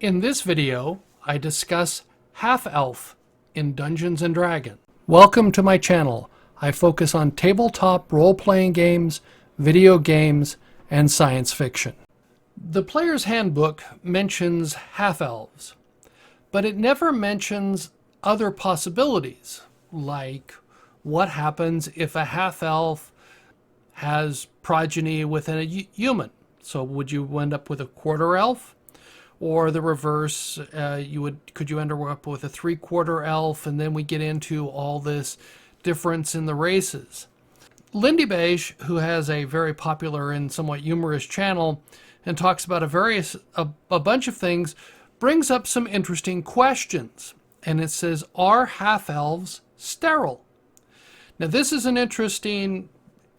In this video, I discuss Half-elf in Dungeons & Dragons. Welcome to my channel. I focus on tabletop role-playing games, video games, and science fiction. The Player's Handbook mentions half-elves, but it never mentions other possibilities, like what happens if a half-elf has progeny within a human. So would you end up with a quarter elf? Or the reverse, could you end up with a three-quarter elf, and then we get into all this difference in the races. Lindy Beige, who has a very popular and somewhat humorous channel and talks about a bunch of things, brings up some interesting questions. And it says, are half-elves sterile? Now this is an interesting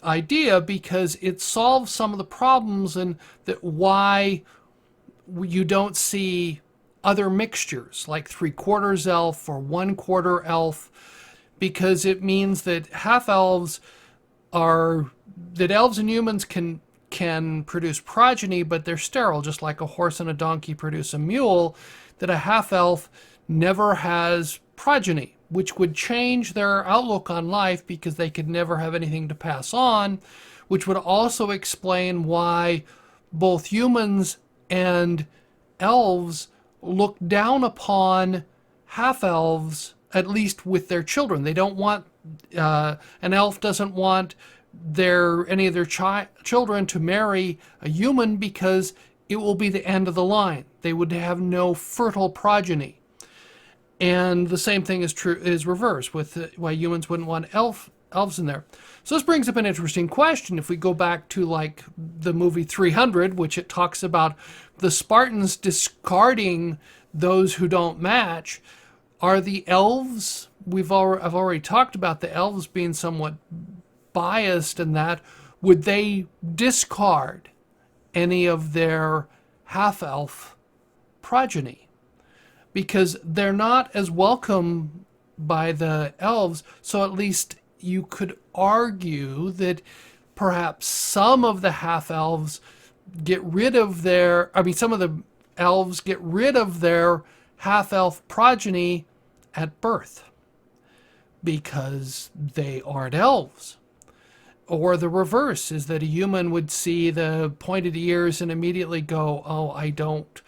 idea because it solves some of the problems and that why you don't see other mixtures like three-quarters elf or one-quarter elf, because it means that half-elves that elves and humans can produce progeny, but they're sterile, just like a horse and a donkey produce a mule, that a half-elf never has progeny, which would change their outlook on life because they could never have anything to pass on, which would also explain why both humans and elves look down upon half-elves, at least with their children. They don't want, an elf doesn't want any of their children to marry a human because it will be the end of the line. They would have no fertile progeny. And the same thing is reversed with why humans wouldn't want elves in there. So this brings up an interesting question. If we go back to like the movie 300, which it talks about the Spartans discarding those who don't match, are the elves, I've already talked about the elves being somewhat biased in that, would they discard any of their half-elf progeny? Because they're not as welcome by the elves, so at least you could argue that perhaps some of the half-elves some of the elves get rid of their half-elf progeny at birth because they aren't elves. Or the reverse is that a human would see the pointed ears and immediately go, oh, I don't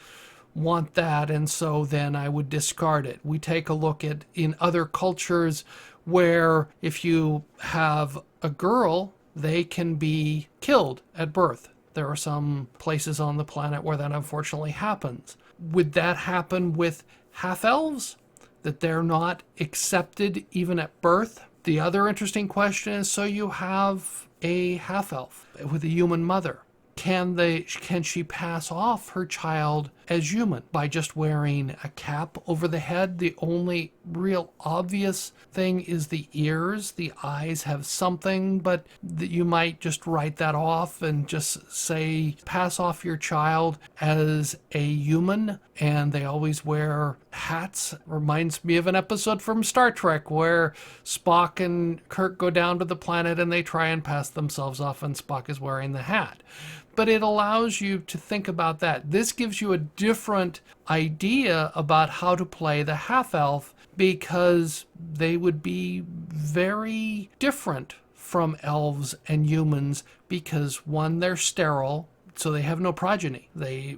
want that, and so then I would discard it. We take a look at in other cultures where if you have a girl, they can be killed at birth. There are some places on the planet where that unfortunately happens. Would that happen with half-elves? That they're not accepted even at birth? The other interesting question is, so you have a half-elf with a human mother. Can she pass off her child as human by just wearing a cap over the head? The only real obvious thing is the ears. The eyes have something, but you might just write that off and just say pass off your child as a human. And they always wear hats. Reminds me of an episode from Star Trek where Spock and Kirk go down to the planet and they try and pass themselves off and Spock is wearing the hat. But it allows you to think about that. This gives you a different idea about how to play the half-elf because they would be very different from elves and humans because, one, they're sterile, so they have no progeny. They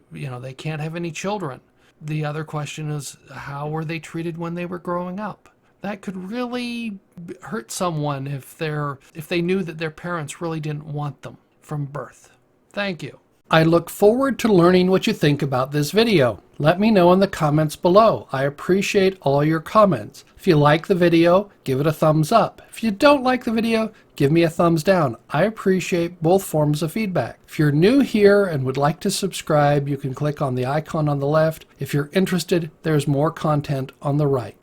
can't have any children. The other question is, how were they treated when they were growing up? That could really hurt someone if they knew that their parents really didn't want them from birth. Thank you. I look forward to learning what you think about this video. Let me know in the comments below. I appreciate all your comments. If you like the video, give it a thumbs up. If you don't like the video, give me a thumbs down. I appreciate both forms of feedback. If you're new here and would like to subscribe, you can click on the icon on the left. If you're interested, there's more content on the right.